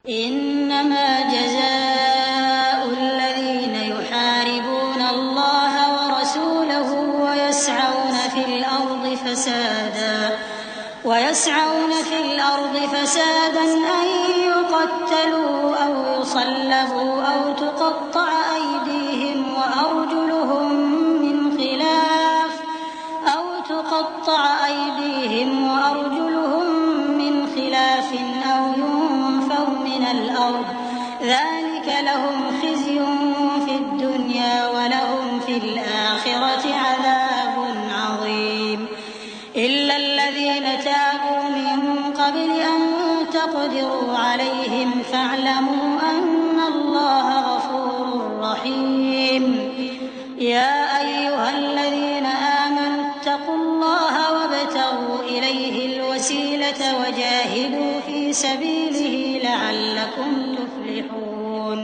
إنما جزاء الذين يحاربون الله ورسوله ويسعون في الأرض فسادا أن يقتلوا أو يصلبوا أو تقطع أيديهم وأرجلهم من خلاف أو ينفوا من الأرض ذلك لهم خزي في الدنيا ولهم في الآخرة عذاب عظيم إلا الذين تابوا من قبل أن تقدروا عليهم فاعلموا أن الله غفور رحيم يا أيها الذين آمنوا اتقوا الله وابتغوا إليه الوسيلة وجاهدوا في سبيله لعلكم تفلحون۔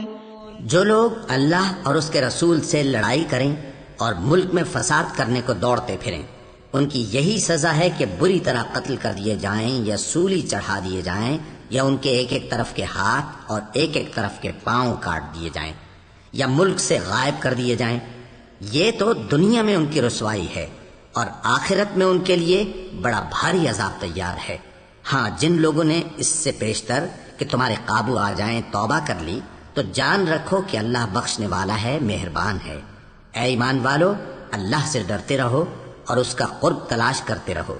جو لوگ اللہ اور اس کے رسول سے لڑائی کریں اور ملک میں فساد کرنے کو دوڑتے پھریں، ان کی یہی سزا ہے کہ بری طرح قتل کر دیے جائیں یا سولی چڑھا دیے جائیں یا ان کے ایک ایک طرف کے ہاتھ اور ایک ایک طرف کے پاؤں کاٹ دیے جائیں یا ملک سے غائب کر دیے جائیں۔ یہ تو دنیا میں ان کی رسوائی ہے اور آخرت میں ان کے لیے بڑا بھاری عذاب تیار ہے۔ ہاں، جن لوگوں نے اس سے پیشتر کہ تمہارے قابو آ جائیں توبہ کر لی تو جان رکھو کہ اللہ بخشنے والا ہے، مہربان ہے۔ اے ایمان والو، اللہ سے ڈرتے رہو اور اس کا قرب تلاش کرتے رہو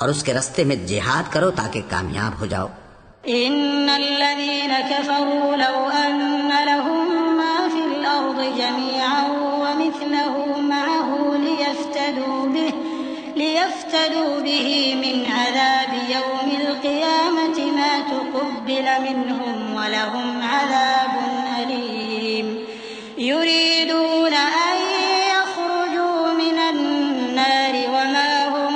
اور اس کے رستے میں جہاد کرو تاکہ کامیاب ہو جاؤ۔ ان الذين كفروا لو ان لهم ما في الارض جميعا ومثله معه ليفتدوا به من عذاب يوم القيامة ما تقبل منهم ولهم عذاب أليم يريدون أن يخرجوا من النار وما هم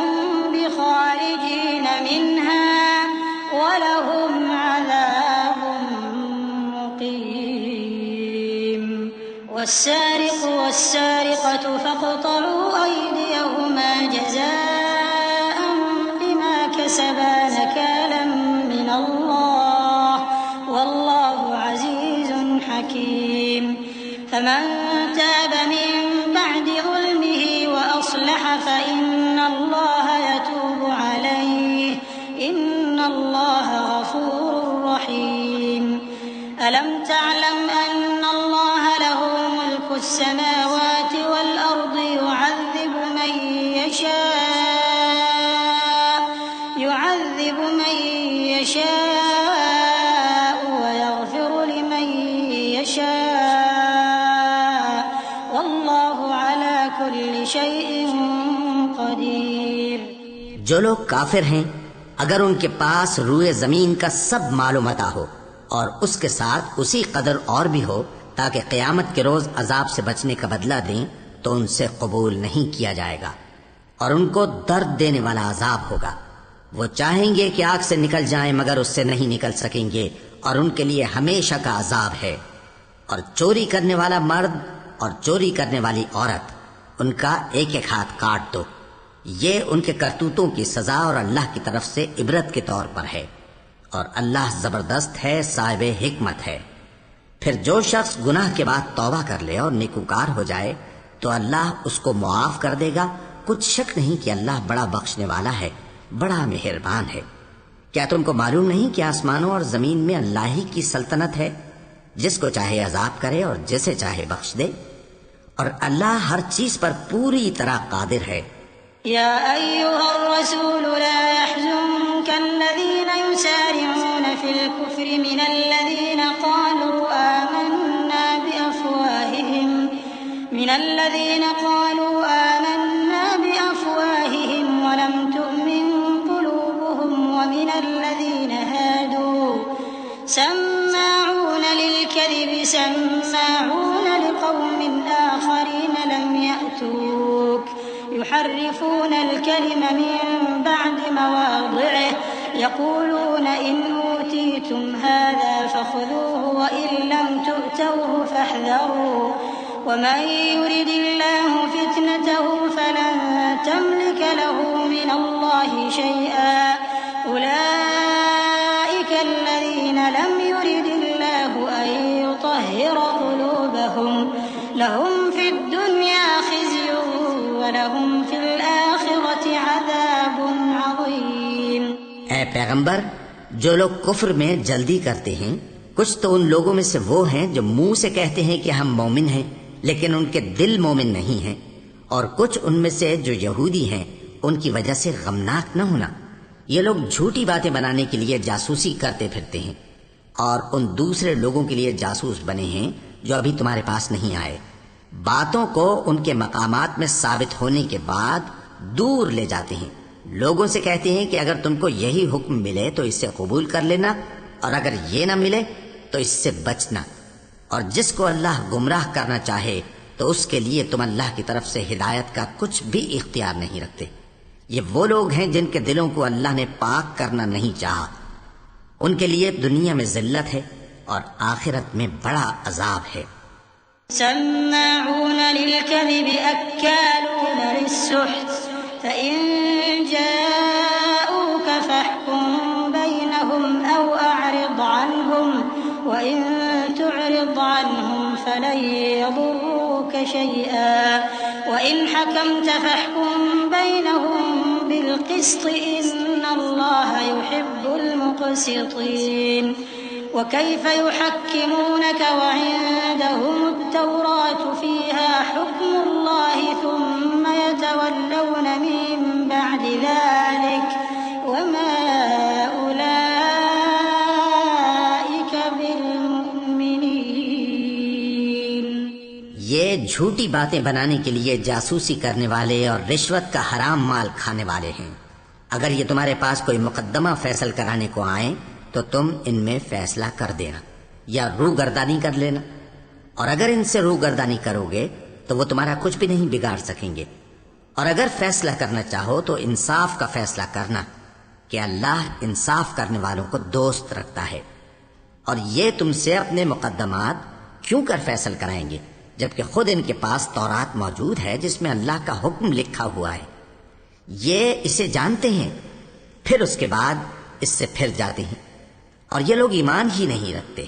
بخارجين منها ولهم عذاب مقيم والسارق والسارقة فاقطعوا أيديهما جزاء بما كسبا نكالا من الله والله عزيز حكيم فمن تاب من بعد ظلمه وأصلح فإن الله يتوب عليه إن الله غفور رحيم ألم تعلم أن الله له ملك السماوات والأرض يعذب من يشاء ويغفر لمن يشاء والله على كل شيء قدير۔ جو لوگ کافر ہیں اگر ان کے پاس روئے زمین کا سب مال و متاع ہو اور اس کے ساتھ اسی قدر اور بھی ہو تاکہ قیامت کے روز عذاب سے بچنے کا بدلہ دیں تو ان سے قبول نہیں کیا جائے گا اور ان کو درد دینے والا عذاب ہوگا۔ وہ چاہیں گے کہ آگ سے نکل جائیں مگر اس سے نہیں نکل سکیں گے اور ان کے لیے ہمیشہ کا عذاب ہے۔ اور چوری کرنے والا مرد اور چوری کرنے والی عورت، ان کا ایک ایک ہاتھ کاٹ دو۔ یہ ان کے کرتوتوں کی سزا اور اللہ کی طرف سے عبرت کے طور پر ہے، اور اللہ زبردست ہے، صاحب حکمت ہے۔ پھر جو شخص گناہ کے بعد توبہ کر لے اور نیکوکار ہو جائے تو اللہ اس کو معاف کر دے گا۔ کچھ شک نہیں کہ اللہ بڑا بخشنے والا ہے، بڑا مہربان ہے۔ کیا تم کو معلوم نہیں کہ آسمانوں اور زمین میں اللہ ہی کی سلطنت ہے، جس کو چاہے عذاب کرے اور جسے چاہے بخش دے، اور اللہ ہر چیز پر پوری طرح قادر ہے۔ يا أيها الرسول لا يحزنك الذين يسارعون في الكفر من الذين قالوا آمنا بأفواههم ولم تؤمن قلوبهم ومن الذين هادوا سماعون للكذب سماعون لقوم آخرين لم يأتوك يحرفون الكلم من بعد مواضعه يقولون إن أوتيتم هذا فخذوه وإن لم تؤتوه فاحذروا ومن يرد الله فتنته فلن تملك له من الله شيئا أولئك الذين لم يرد الله لهم في الدنيا خزي ولهم في الآخرة عذاب عظيم۔ اے پیغمبر، جو لوگ کفر میں جلدی کرتے ہیں، کچھ تو ان لوگوں میں سے وہ ہیں جو منہ سے کہتے ہیں کہ ہم مومن ہیں لیکن ان کے دل مومن نہیں ہیں، اور کچھ ان میں سے جو یہودی ہیں ان کی وجہ سے غمناک نہ ہونا۔ یہ لوگ جھوٹی باتیں بنانے کے لیے جاسوسی کرتے پھرتے ہیں اور ان دوسرے لوگوں کے لیے جاسوس بنے ہیں جو ابھی تمہارے پاس نہیں آئے، باتوں کو ان کے مقامات میں ثابت ہونے کے بعد دور لے جاتے ہیں، لوگوں سے کہتے ہیں کہ اگر تم کو یہی حکم ملے تو اس سے قبول کر لینا، اور اگر یہ نہ ملے تو اس سے بچنا، اور جس کو اللہ گمراہ کرنا چاہے تو اس کے لیے تم اللہ کی طرف سے ہدایت کا کچھ بھی اختیار نہیں رکھتے۔ یہ وہ لوگ ہیں جن کے دلوں کو اللہ نے پاک کرنا نہیں چاہا، ان کے لیے دنیا میں ذلت ہے اور آخرت میں بڑا عذاب ہے۔ سماعون للكذب أكالون للسحت فإن جاءوك فاحكم بينهم أو أعرض عنهم وإن تعرض عنهم فلن يضروك شيئا وإن حكمت فاحكم بينهم بالقسط إن الله يحب المقسطين۔ وكيف يحكمونك وعندهم التوراة فيها حكم الله ثم يتولون من بعد ذلك وما أولئك بالمؤمنين۔ یہ جھوٹی باتیں بنانے کے لیے جاسوسی کرنے والے اور رشوت کا حرام مال کھانے والے ہیں۔ اگر یہ تمہارے پاس کوئی مقدمہ فیصل کرانے کو آئیں تو تم ان میں فیصلہ کر دینا یا روگردانی کر لینا، اور اگر ان سے روگردانی کرو گے تو وہ تمہارا کچھ بھی نہیں بگاڑ سکیں گے، اور اگر فیصلہ کرنا چاہو تو انصاف کا فیصلہ کرنا کہ اللہ انصاف کرنے والوں کو دوست رکھتا ہے۔ اور یہ تم سے اپنے مقدمات کیوں کر فیصل کرائیں گے جبکہ خود ان کے پاس تورات موجود ہے جس میں اللہ کا حکم لکھا ہوا ہے۔ یہ اسے جانتے ہیں، پھر اس کے بعد اس سے پھر جاتے ہیں، اور یہ لوگ ایمان ہی نہیں رکھتے۔